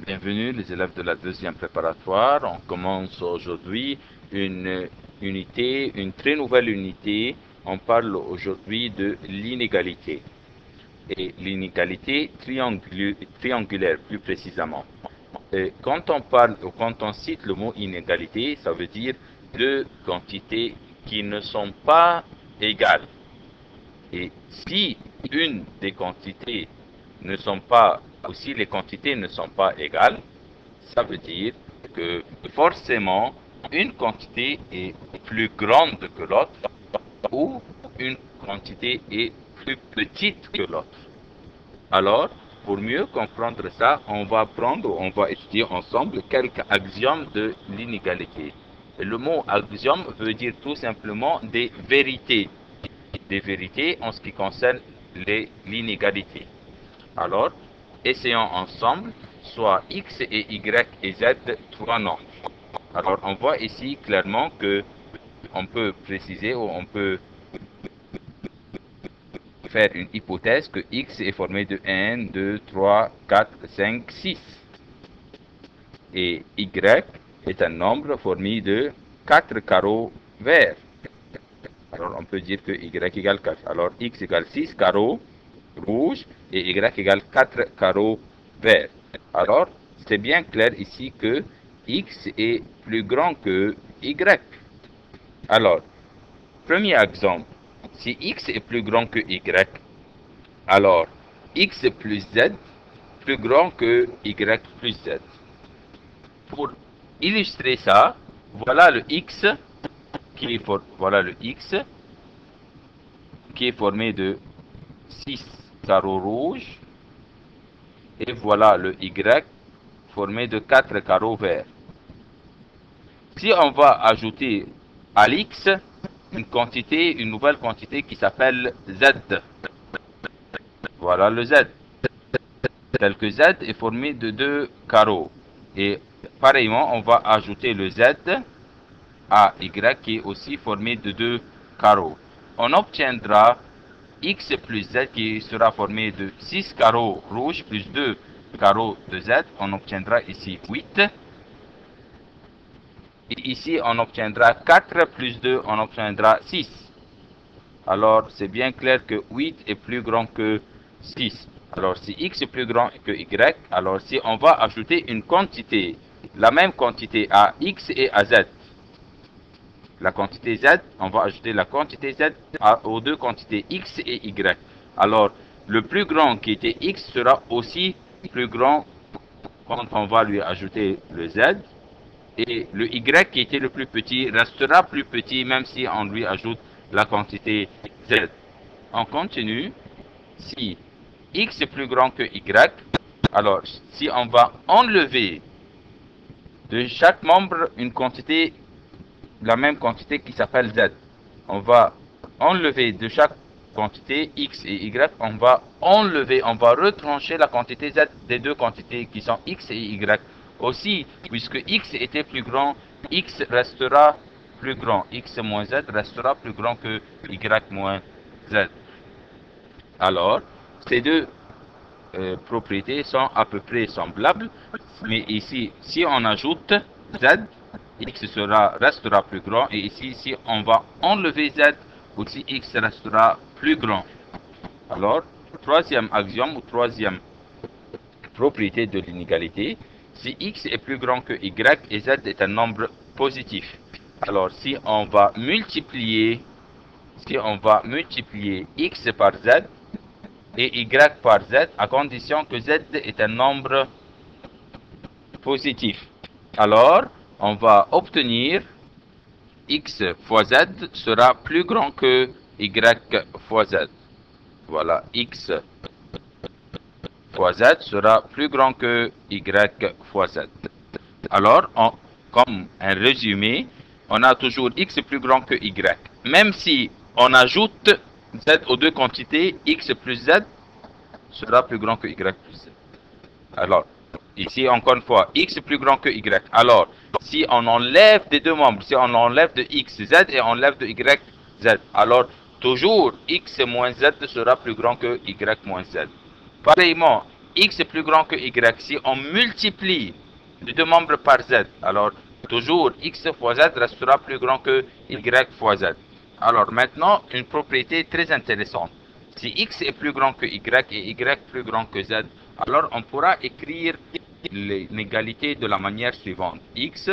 Bienvenue les élèves de la deuxième préparatoire. On commence aujourd'hui une très nouvelle unité. On parle aujourd'hui de l'inégalité. Et l'inégalité triangulaire plus précisément. Et quand on cite le mot inégalité, ça veut dire deux quantités qui ne sont pas égales. Et si une des quantités ne sont pas, ou si les quantités ne sont pas égales, ça veut dire que forcément une quantité est plus grande que l'autre ou une quantité est plus petite que l'autre. Alors, pour mieux comprendre ça, on va étudier ensemble quelques axiomes de l'inégalité. Le mot axiome veut dire tout simplement des vérités en ce qui concerne l'inégalité. Alors, essayons ensemble, soit x et y et z, trois nombres. Alors, on voit ici clairement que on peut préciser ou on peut faire une hypothèse que x est formé de 1, 2, 3, 4, 5, 6. Et y est un nombre formé de 4 carreaux verts. Alors, on peut dire que y égale 4. Alors, x égale 6 carreaux rouges et y égale 4 carreaux verts. Alors, c'est bien clair ici que x est plus grand que y. Alors, premier exemple, si x est plus grand que y, alors x plus z plus grand que y plus z. Pour illustrer ça, voilà le x qui est formé de 6 carreaux rouges et voilà le y formé de 4 carreaux verts. Si on va ajouter à l'x une nouvelle quantité qui s'appelle z, voilà le z, tel que z est formé de 2 carreaux. Et pareillement, on va ajouter le z à y qui est aussi formé de 2 carreaux. On obtiendra x plus z qui sera formé de 6 carreaux rouges plus 2 carreaux de z. On obtiendra ici 8. Et ici, on obtiendra 4 plus 2, on obtiendra 6. Alors, c'est bien clair que 8 est plus grand que 6. Alors, si x est plus grand que y, alors si on va ajouter une quantité, la même quantité à x et à z, la quantité z, on va ajouter la quantité z aux deux quantités x et y. Alors, le plus grand qui était x sera aussi plus grand quand on va lui ajouter le z. Et le y qui était le plus petit restera plus petit même si on lui ajoute la quantité z. On continue. Si x est plus grand que y, alors si on va enlever de chaque membre une quantité, la même quantité qui s'appelle z, on va enlever de chaque quantité x et y, on va retrancher la quantité z des deux quantités qui sont x et y. Aussi, puisque x était plus grand, x restera plus grand. X moins z restera plus grand que y moins z. Alors, ces deux propriétés sont à peu près semblables, mais ici, si on ajoute z, x restera plus grand, et ici, si on va enlever z, aussi x restera plus grand. Alors, troisième axiome ou troisième propriété de l'inégalité, si x est plus grand que y et z est un nombre positif. Alors, si on va multiplier x par z et y par z, à condition que z est un nombre positif, alors on va obtenir x fois z sera plus grand que y fois z. Voilà, x fois z sera plus grand que y fois z. Alors, comme un résumé, on a toujours x plus grand que y. Même si on ajoute z aux deux quantités, x plus z sera plus grand que y plus z. Alors, ici encore une fois, x plus grand que y. Alors, si on enlève des deux membres, si on enlève de x z et on enlève de y z, alors toujours x moins z sera plus grand que y moins z. Pareillement, X est plus grand que Y, si on multiplie les deux membres par Z, alors toujours X fois Z restera plus grand que Y fois Z. Alors maintenant, une propriété très intéressante. Si X est plus grand que Y et Y plus grand que Z, alors on pourra écrire l'inégalité de la manière suivante. X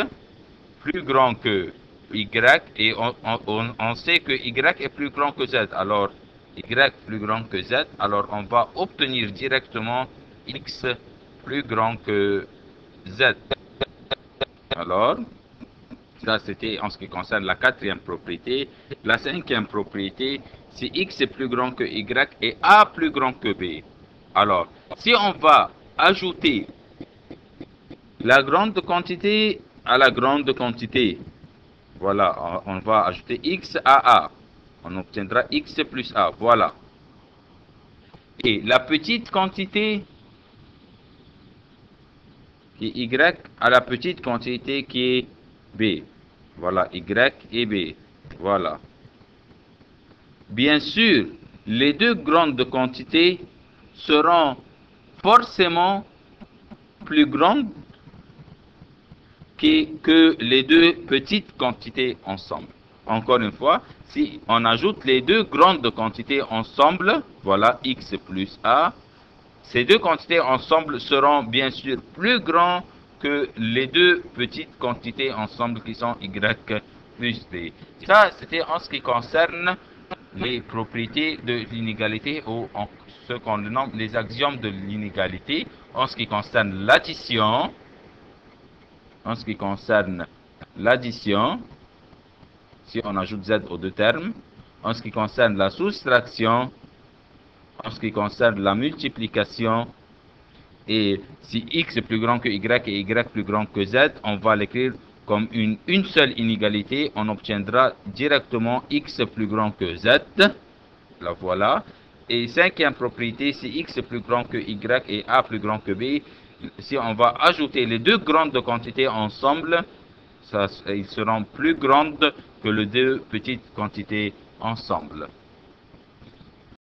plus grand que Y et on sait que Y est plus grand que Z. Alors Y plus grand que Z, alors on va obtenir directement X plus grand que Z. Alors, ça c'était en ce qui concerne la quatrième propriété. La cinquième propriété, si X est plus grand que Y et A plus grand que B. Alors, si on va ajouter la grande quantité à la grande quantité, voilà, on va ajouter X à A. On obtiendra X plus A, voilà. Et la petite quantité qui est Y à la petite quantité qui est B. Voilà, Y et B. Voilà. Bien sûr, les deux grandes quantités seront forcément plus grandes que les deux petites quantités ensemble. Encore une fois, si on ajoute les deux grandes quantités ensemble, voilà, X plus A, ces deux quantités ensemble seront bien sûr plus grands que les deux petites quantités ensemble qui sont Y plus B. Ça, c'était en ce qui concerne les propriétés de l'inégalité ou ce qu'on nomme les axiomes de l'inégalité. En ce qui concerne l'addition, si on ajoute Z aux deux termes, en ce qui concerne la soustraction, en ce qui concerne la multiplication, et si X est plus grand que Y et Y plus grand que Z, on va l'écrire comme une seule inégalité. On obtiendra directement X plus grand que Z. La voilà. Et cinquième propriété, si X est plus grand que Y et A plus grand que B, si on va ajouter les deux grandes quantités ensemble, ils seront plus grandes que les deux petites quantités ensemble.